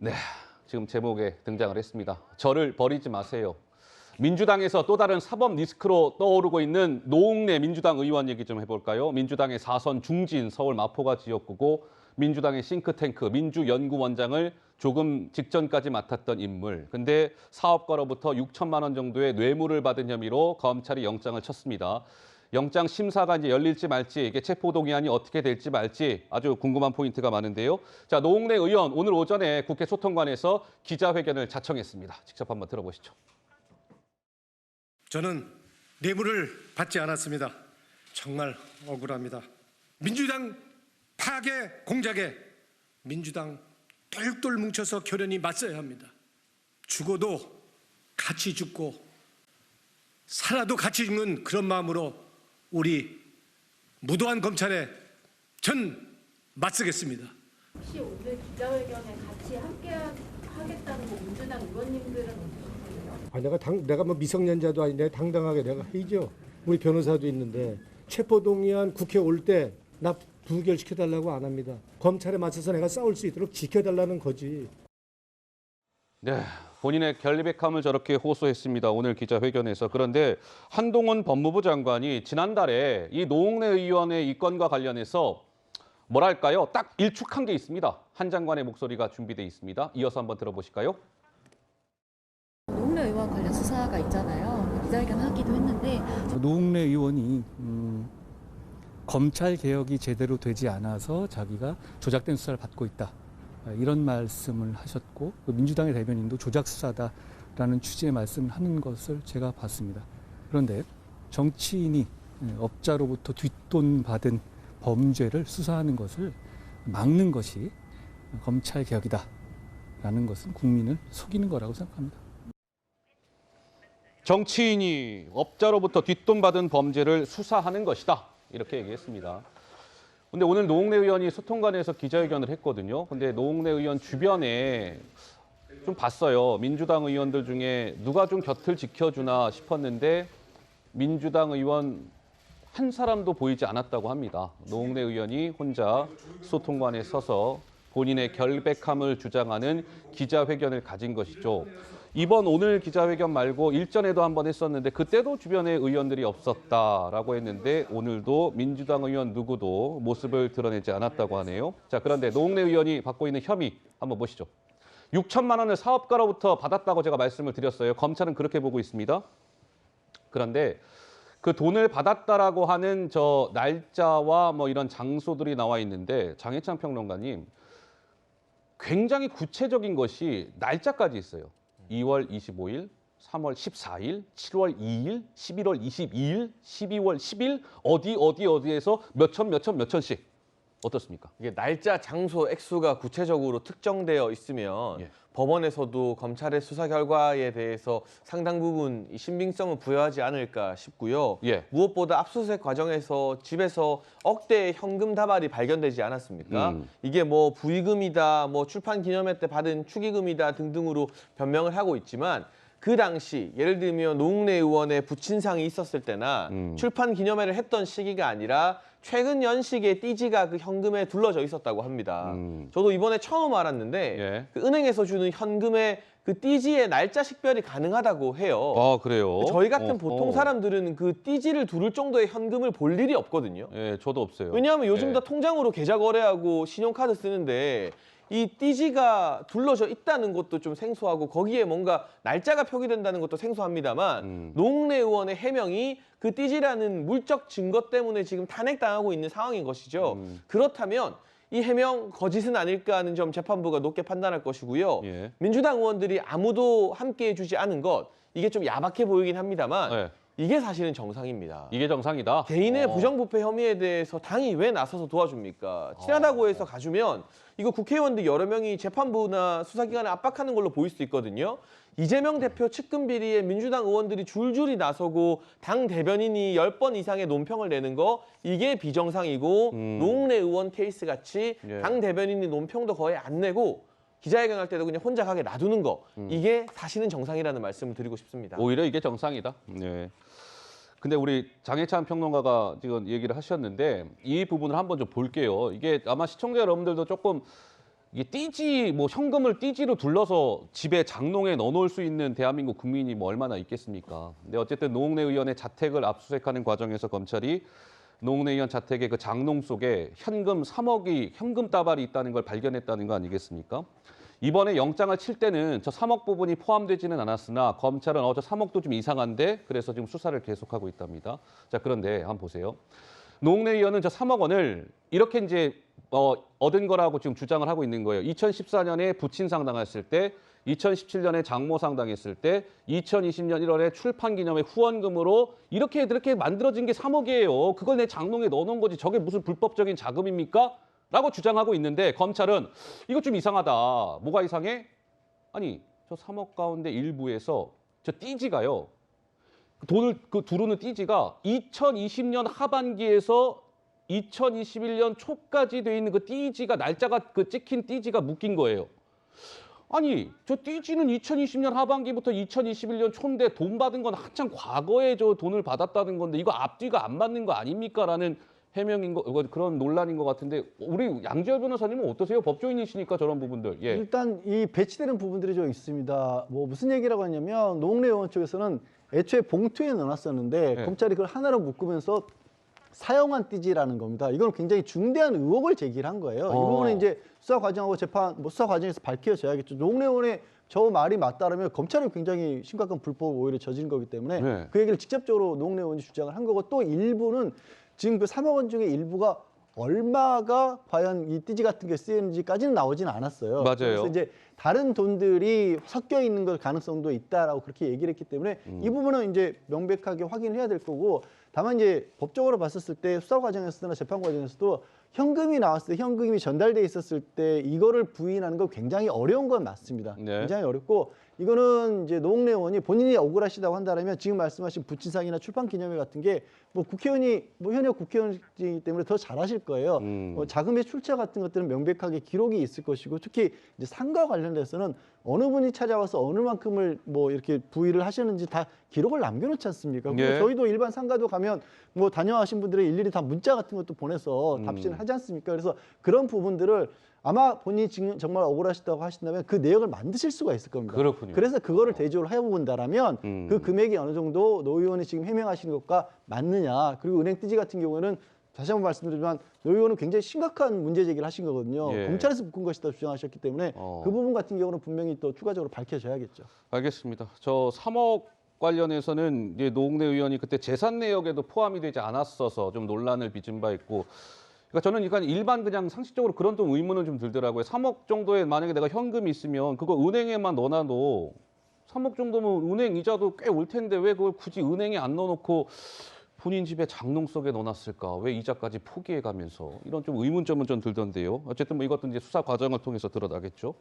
네, 지금 제목에 등장을 했습니다. 저를 버리지 마세요. 민주당에서 또 다른 사법 리스크로 떠오르고 있는 노웅래 민주당 의원 얘기 좀 해볼까요? 민주당의 4선 중진 서울 마포가 지역구고 민주당의 싱크탱크 민주연구원장을 조금 직전까지 맡았던 인물. 근데 사업가로부터 6천만 원 정도의 뇌물을 받은 혐의로 검찰이 영장을 쳤습니다. 영장 심사가 이제 열릴지 말지, 이게 체포동의안이 어떻게 될지 말지 아주 궁금한 포인트가 많은데요. 자, 노웅래 의원 오늘 오전에 국회 소통관에서 기자회견을 자청했습니다. 직접 한번 들어보시죠. 저는 뇌물을 받지 않았습니다. 정말 억울합니다. 민주당 파괴 공작에 민주당 똘똘 뭉쳐서 결연히 맞서야 합니다. 죽어도 같이 죽고 살아도 같이 죽는 그런 마음으로 우리 무도한 검찰에 전 맞서겠습니다. 혹시 오늘 기자회견에 같이 함께 하겠다는 민주당 의원님들은 어떻게 생각해요? 내가 뭐 미성년자도 아닌데 당당하게 내가 해야죠. 우리 변호사도 있는데 체포동의안 국회 올 때 나 부결시켜달라고 안 합니다. 검찰에 맞서서 내가 싸울 수 있도록 지켜달라는 거지. 네, 본인의 결백함을 저렇게 호소했습니다. 오늘 기자회견에서. 그런데 한동훈 법무부 장관이 지난달에 이 노웅래 의원의 이 건과 관련해서 뭐랄까요? 딱 일축한 게 있습니다. 한 장관의 목소리가 준비돼 있습니다. 이어서 한번 들어보실까요? 노웅래 의원 관련 수사가 있잖아요. 기자회견 하기도 했는데 노웅래 의원이 검찰 개혁이 제대로 되지 않아서 자기가 조작된 수사를 받고 있다. 이런 말씀을 하셨고 민주당의 대변인도 조작 수사다라는 취지의 말씀을 하는 것을 제가 봤습니다. 그런데 정치인이 업자로부터 뒷돈 받은 범죄를 수사하는 것을 막는 것이 검찰 개혁이다라는 것은 국민을 속이는 거라고 생각합니다. 정치인이 업자로부터 뒷돈 받은 범죄를 수사하는 것이다. 이렇게 얘기했습니다. 근데 오늘 노웅래 의원이 소통관에서 기자회견을 했거든요. 근데 노웅래 의원 주변에 좀 봤어요. 민주당 의원들 중에 누가 좀 곁을 지켜주나 싶었는데 민주당 의원 한 사람도 보이지 않았다고 합니다. 노웅래 의원이 혼자 소통관에 서서 본인의 결백함을 주장하는 기자회견을 가진 것이죠. 이번 오늘 기자회견 말고 일전에도 한번 했었는데 그때도 주변에 의원들이 없었다라고 했는데 오늘도 민주당 의원 누구도 모습을 드러내지 않았다고 하네요. 자, 그런데 노웅래 의원이 받고 있는 혐의 한번 보시죠. 6천만 원을 사업가로부터 받았다고 제가 말씀을 드렸어요. 검찰은 그렇게 보고 있습니다. 그런데 그 돈을 받았다라고 하는 저 날짜와 뭐 이런 장소들이 나와 있는데 장혜찬 평론가님 굉장히 구체적인 것이 날짜까지 있어요. 2월 25일, 3월 14일, 7월 2일, 11월 22일, 12월 10일 어디에서 몇천씩 어떻습니까? 이게 날짜, 장소, 액수가 구체적으로 특정되어 있으면 예. 법원에서도 검찰의 수사 결과에 대해서 상당 부분 신빙성을 부여하지 않을까 싶고요. 예. 무엇보다 압수수색 과정에서 집에서 억대의 현금 다발이 발견되지 않았습니까? 이게 뭐 부의금이다, 뭐 출판 기념회 때 받은 축의금이다 등등으로 변명을 하고 있지만 그 당시 예를 들면 노웅래 의원의 부친상이 있었을 때나 출판 기념회를 했던 시기가 아니라 최근 연식의 띠지가 그 현금에 둘러져 있었다고 합니다. 저도 이번에 처음 알았는데 예. 그 은행에서 주는 현금의 그 띠지의 날짜 식별이 가능하다고 해요. 아, 그래요? 저희 같은 보통 사람들은 그 띠지를 두를 정도의 현금을 볼 일이 없거든요. 예, 저도 없어요. 왜냐하면 요즘 예. 다 통장으로 계좌 거래하고 신용카드 쓰는데 이 띠지가 둘러져 있다는 것도 좀 생소하고 거기에 뭔가 날짜가 표기된다는 것도 생소합니다만 노웅래 의원의 해명이 그 띠지라는 물적 증거 때문에 지금 탄핵당하고 있는 상황인 것이죠. 그렇다면 이 해명 거짓은 아닐까 하는 점 재판부가 높게 판단할 것이고요. 예. 민주당 의원들이 아무도 함께해 주지 않은 것 이게 좀 야박해 보이긴 합니다만 예. 이게 사실은 정상입니다. 이게 정상이다? 개인의 부정부패 혐의에 대해서 당이 왜 나서서 도와줍니까? 친하다고 해서 가주면 이거 국회의원들 여러 명이 재판부나 수사기관에 압박하는 걸로 보일 수 있거든요. 이재명 대표 측근 비리에 민주당 의원들이 줄줄이 나서고 당 대변인이 10번 이상의 논평을 내는 거 이게 비정상이고 노웅래 의원 케이스 같이 예. 당 대변인이 논평도 거의 안 내고 기자회견 할 때도 그냥 혼자 가게 놔두는 거 이게 사실은 정상이라는 말씀을 드리고 싶습니다. 오히려 이게 정상이다. 네. 근데 우리 장혜찬 평론가가 지금 얘기를 하셨는데 이 부분을 한번 좀 볼게요. 이게 아마 시청자 여러분들도 조금 이게 띠지 뭐 현금을 띠지로 둘러서 집에 장롱에 넣어놓을 수 있는 대한민국 국민이 뭐 얼마나 있겠습니까? 근데 어쨌든 노웅래 의원의 자택을 압수수색하는 과정에서 검찰이 노웅래 의원 자택의 그 장롱 속에 현금 3억이 현금 다발이 있다는 걸 발견했다는 거 아니겠습니까? 이번에 영장을 칠 때는 저 3억 부분이 포함되지는 않았으나 검찰은 저 3억도 좀 이상한데 그래서 지금 수사를 계속하고 있답니다. 자, 그런데 한번 보세요. 노웅래 의원은 저 3억 원을 이렇게 이제 얻은 거라고 지금 주장을 하고 있는 거예요. 2014년에 부친상 당했을 때, 2017년에 장모상 당했을 때, 2020년 1월에 출판 기념회 후원금으로 이렇게 만들어진 게 3억이에요. 그걸 내 장롱에 넣어놓은 거지. 저게 무슨 불법적인 자금입니까? 라고 주장하고 있는데 검찰은 이거 좀 이상하다. 뭐가 이상해? 아니, 저 3억 가운데 일부에서 저 띠지가요. 돈을 두르는 띠지가 2020년 하반기에서 2021년 초까지 돼 있는 그 띠지가 날짜가 찍힌 띠지가 묶인 거예요. 아니, 저 띠지는 2020년 하반기부터 2021년 초인데 돈 받은 건 한참 과거에 저 돈을 받았다는 건데 이거 앞뒤가 안 맞는 거 아닙니까라는 해명인 거 그런 논란인 것 같은데 우리 양지열 변호사님은 어떠세요? 법조인이시니까 저런 부분들. 예. 일단 이 배치되는 부분들이 좀 있습니다. 뭐 무슨 얘기라고 하냐면 노웅래 의원 쪽에서는 애초에 봉투에 넣어놨었는데 네. 검찰이 그걸 하나로 묶으면서 사용한 띠지라는 겁니다. 이건 굉장히 중대한 의혹을 제기한 거예요. 이 부분은 이제 수사 과정하고 수사 과정에서 밝혀져야겠죠. 노웅래 의원의 저 말이 맞다라면 검찰이 굉장히 심각한 불법을 오히려 저지른 거기 때문에 네. 그 얘기를 직접적으로 노웅래 의원이 주장을 한 거고 또 일부는 지금 그 3억 원 중에 일부가 얼마가 과연 이 띠지 같은 게 쓰였는지까지는 나오지는 않았어요. 맞아요. 그래서 이제 다른 돈들이 섞여 있는 걸 가능성도 있다라고 그렇게 얘기를 했기 때문에 이 부분은 이제 명백하게 확인해야 될 거고 다만 이제 법적으로 봤었을 때 수사 과정에서나 재판 과정에서도 현금이 나왔을 때 현금이 전달돼 있었을 때 이거를 부인하는 건 굉장히 어려운 건 맞습니다. 네. 굉장히 어렵고 이거는 이제 노웅래 의원이 본인이 억울하시다고 한다면 지금 말씀하신 부친상이나 출판 기념회 같은 게 뭐 국회의원이 뭐 현역 국회의원이기 때문에 더 잘하실 거예요. 자금의 출처 같은 것들은 명백하게 기록이 있을 것이고 특히 이제 상과 관련돼서는 어느 분이 찾아와서 어느 만큼을 뭐 이렇게 부의를 하셨는지 다 기록을 남겨놓지 않습니까? 그리고 예. 저희도 일반 상가도 가면 뭐 다녀와신 분들이 일일이 다 문자 같은 것도 보내서 답신을 하지 않습니까? 그래서 그런 부분들을 아마 본인이 지금 정말 억울하시다고 하신다면 그 내역을 만드실 수가 있을 겁니다. 그렇군요. 그래서 그거를 대조를 해본다라면 그 금액이 어느 정도 노 의원이 지금 해명하시는 것과 맞느냐. 그리고 은행 띠지 같은 경우에는 다시 한번 말씀드리지만 노 의원은 굉장히 심각한 문제 제기를 하신 거거든요. 예. 검찰에서 묶은 것이다 주장하셨기 때문에 그 부분 같은 경우는 분명히 또 추가적으로 밝혀져야겠죠. 알겠습니다. 저 3억 관련해서는 이제 노웅래 의원이 그때 재산 내역에도 포함이 되지 않았어서 좀 논란을 빚은 바 있고 그러니까 저는 일반 그냥 상식적으로 그런 좀 의문은 좀 들더라고요. 3억 정도에 만약에 내가 현금이 있으면 그거 은행에만 넣어놔도 3억 정도면 은행 이자도 꽤 올 텐데 왜 그걸 굳이 은행에 안 넣어놓고 본인 집에 장롱 속에 넣어놨을까? 왜 이자까지 포기해가면서 이런 좀 의문점은 좀 들던데요. 어쨌든 뭐 이것도 이제 수사 과정을 통해서 드러나겠죠.